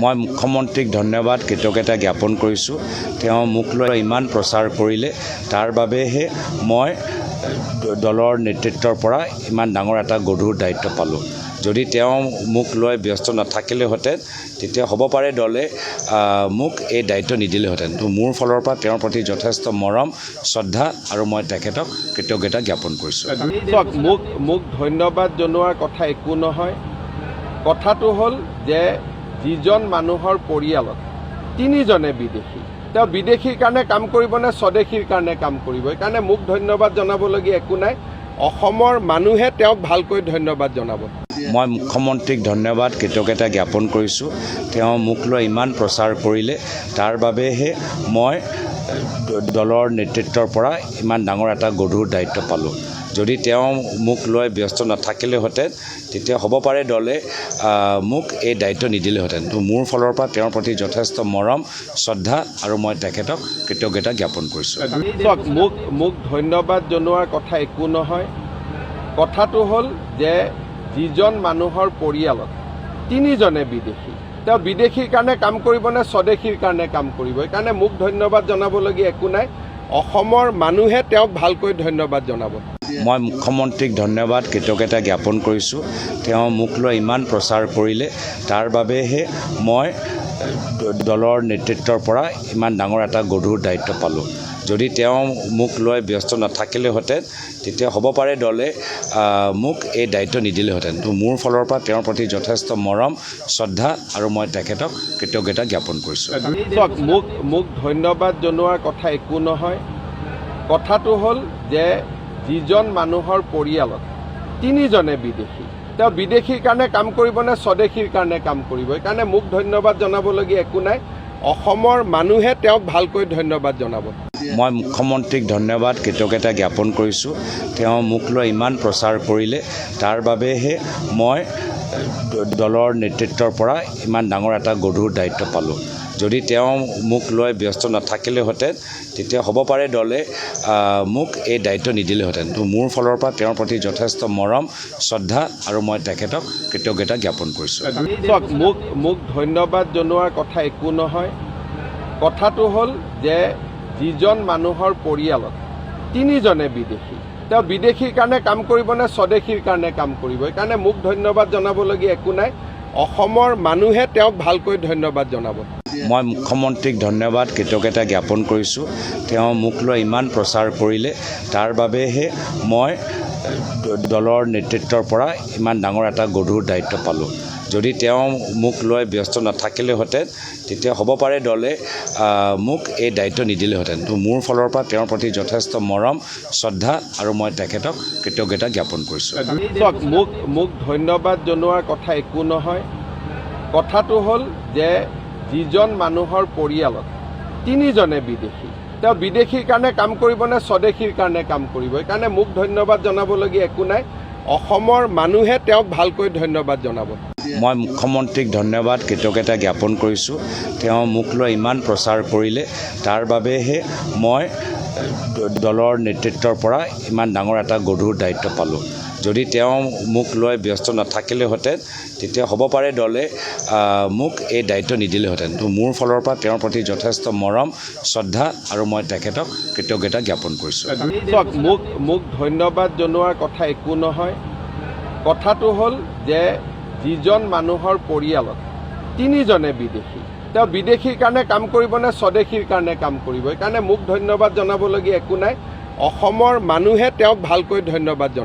মই মুখ্যমন্ত্ৰীক ধন্যবাদ কৃতজ্ঞতা জ্ঞাপন কৰিছোঁ। তেওঁ মোক লৈ ইমান প্ৰচাৰ কৰিলে, তাৰ বাবেহে মই দলৰ নেতৃত্বৰ পৰা ইমান ডাঙৰ এটা গধুৰ দায়িত্ব পালোঁ। যদি তেওঁ মোক লৈ ব্যস্ত নাথাকিলেহেঁতেন, তেতিয়া হ'ব পাৰে দলে মোক এই দায়িত্ব নিদিলেহেঁতেন। তো মোৰ ফালৰ পৰা তেওঁৰ প্ৰতি যথেষ্ট মৰম, শ্ৰদ্ধা আৰু মই তেখেতক কৃতজ্ঞতা জ্ঞাপন কৰিছোঁ। মোক ধন্যবাদ জনোৱাৰ কথা একো নহয়। কথাটো হ'ল যে যিজন মানুহৰ পৰিয়ালত তিনিজনে বিদেশী, তেওঁ বিদেশীৰ কাৰণে কাম কৰিব নে স্বদেশীৰ কাৰণে কাম কৰিব, সেইকাৰণে মোক ধন্যবাদ জনাবলগীয়া একো নাই। অসমৰ মানুহে তেওঁক ভালকৈ ধন্যবাদ জনাব। মই মুখ্যমন্ত্ৰীক ধন্যবাদ কৃতজ্ঞতা জ্ঞাপন কৰিছোঁ। তেওঁ মোক লৈ ইমান প্ৰচাৰ কৰিলে, তাৰ বাবেহে মই দলৰ নেতৃত্বৰ পৰা ইমান ডাঙৰ এটা গধুৰ দায়িত্ব পালোঁ। যদি তেওঁ মোক লৈ ব্যস্ত নাথাকিলেহেঁতেন, তেতিয়া হ'ব পাৰে দলে মোক এই দায়িত্ব নিদিলেহেঁতেন। তো মোৰ ফালৰ পৰা তেওঁৰ প্ৰতি যথেষ্ট মৰম, শ্ৰদ্ধা আৰু মই তেখেতক কৃতজ্ঞতা জ্ঞাপন কৰিছোঁ। মোক ধন্যবাদ জনোৱাৰ কথা একো নহয়। কথাটো হ'ল যে যিজন মানুহৰ পৰিয়ালত তিনিজনে বিদেশী, তেওঁ বিদেশীৰ কাৰণে কাম কৰিব নে স্বদেশীৰ কাৰণে কাম কৰিব, সেইকাৰণে মোক ধন্যবাদ জনাবলগীয়া একো নাই। অসমৰ মানুহে তেওঁক ভালকৈ ধন্যবাদ জনাব। মই মুখ্যমন্ত্ৰীক ধন্যবাদ কৃতজ্ঞতা জ্ঞাপন কৰিছোঁ। তেওঁ মোক লৈ ইমান প্ৰচাৰ কৰিলে, তাৰ বাবেহে মই দলৰ নেতৃত্বৰ পৰা ইমান ডাঙৰ এটা গধুৰ দায়িত্ব পালোঁ। যদি তেওঁ মোক লৈ ব্যস্ত নাথাকিলেহেঁতেন, তেতিয়া হ'ব পাৰে দলে মোক এই দায়িত্ব নিদিলেহেঁতেন। তো মোৰ ফালৰ পৰা তেওঁৰ প্ৰতি যথেষ্ট মৰম, শ্ৰদ্ধা আৰু মই তেখেতক কৃতজ্ঞতা জ্ঞাপন কৰিছোঁ। মোক ধন্যবাদ জনোৱাৰ কথা একো নহয়। কথাটো হ'ল যে যিজন মানুহৰ পৰিয়ালত তিনিজনে বিদেশী, তেওঁ বিদেশীৰ কাৰণে কাম কৰিব নে স্বদেশীৰ কাৰণে কাম কৰিব, সেইকাৰণে মোক ধন্যবাদ জনাবলগীয়া একো নাই। অসমৰ মানুহে তেওঁক ভালকৈ ধন্যবাদ জনাব। মই মুখ্যমন্ত্ৰীক ধন্যবাদ কৃতজ্ঞতা জ্ঞাপন কৰিছোঁ। তেওঁ মোক লৈ ইমান প্ৰচাৰ কৰিলে, তাৰ বাবেহে মই দলৰ নেতৃত্বৰ পৰা ইমান ডাঙৰ এটা গধুৰ দায়িত্ব পালোঁ। যদি তেওঁ মোক লৈ ব্যস্ত নাথাকিলেহেঁতেন, তেতিয়া হ'ব পাৰে দলে মোক এই দায়িত্ব নিদিলেহেঁতেন। তো মোৰ ফালৰ পৰা তেওঁৰ প্ৰতি যথেষ্ট মৰম, শ্ৰদ্ধা আৰু মই তেখেতক কৃতজ্ঞতা জ্ঞাপন কৰিছোঁ। মোক ধন্যবাদ জনোৱাৰ কথা একো নহয়। কথাটো হ'ল যে যিজন মানুহৰ পৰিয়ালত তিনিজনে বিদেশী, তেওঁ বিদেশীৰ কাৰণে কাম কৰিব নে স্বদেশীৰ কাৰণে কাম কৰিব, সেইকাৰণে মোক ধন্যবাদ জনাবলগীয়া একো নাই। অসমৰ মানুহে তেওঁক ভালকৈ ধন্যবাদ জনাব। মই মুখ্যমন্ত্ৰীক ধন্যবাদ কৃতজ্ঞতা জ্ঞাপন কৰিছোঁ। তেওঁ মোক লৈ ইমান প্ৰচাৰ কৰিলে, তাৰ বাবেহে মই দলৰ নেতৃত্বৰ পৰা ইমান ডাঙৰ এটা গধুৰ দায়িত্ব পালোঁ। যদি তেওঁ মোক লৈ ব্যস্ত নাথাকিলেহেঁতেন, তেতিয়া হ'ব পাৰে দলে মোক এই দায়িত্ব নিদিলেহেঁতেন। তো মোৰ ফালৰ পৰা তেওঁৰ প্ৰতি যথেষ্ট মৰম, শ্ৰদ্ধা আৰু মই তেখেতক কৃতজ্ঞতা জ্ঞাপন কৰিছোঁ। মোক ধন্যবাদ জনোৱাৰ কথা একো নহয়। কথাটো হ'ল যে যিজন মানুহৰ পৰিয়ালত তিনিজনে বিদেশী, তেওঁ বিদেশীৰ কাৰণে কাম কৰিব নে স্বদেশীৰ কাৰণে কাম কৰিব, সেইকাৰণে মোক ধন্যবাদ জনাবলগীয়া একো নাই। অসমৰ মানুহে তেওঁক ভালকৈ ধন্যবাদ জনাব। মই মুখ্যমন্ত্ৰীক ধন্যবাদ কৃতজ্ঞতা জ্ঞাপন কৰিছোঁ। তেওঁ মোক লৈ ইমান প্ৰচাৰ কৰিলে, তাৰ বাবেহে মই দলৰ নেতৃত্বৰ পৰা ইমান ডাঙৰ এটা গধুৰ দায়িত্ব পালোঁ। যদি তেওঁ মোক লৈ ব্যস্ত নাথাকিলেহেঁতেন, তেতিয়া হ'ব পাৰে দলে মোক এই দায়িত্ব নিদিলেহেঁতেন। তো মোৰ ফালৰ পৰা তেওঁৰ প্ৰতি যথেষ্ট মৰম, শ্ৰদ্ধা আৰু মই তেখেতক কৃতজ্ঞতা জ্ঞাপন কৰিছোঁ। মোক ধন্যবাদ জনোৱাৰ কথা একো নহয়। কথাটো হ'ল যে যিজন মানুহৰ পৰিয়ালত তিনিজনে বিদেশী, তেওঁ বিদেশীৰ কাৰণে কাম কৰিব নে স্বদেশীৰ কাৰণে কাম কৰিব, সেইকাৰণে মোক ধন্যবাদ জনাবলগীয়া একো নাই। অসমৰ মানুহে তেওঁক ভালকৈ ধন্যবাদ জনাব।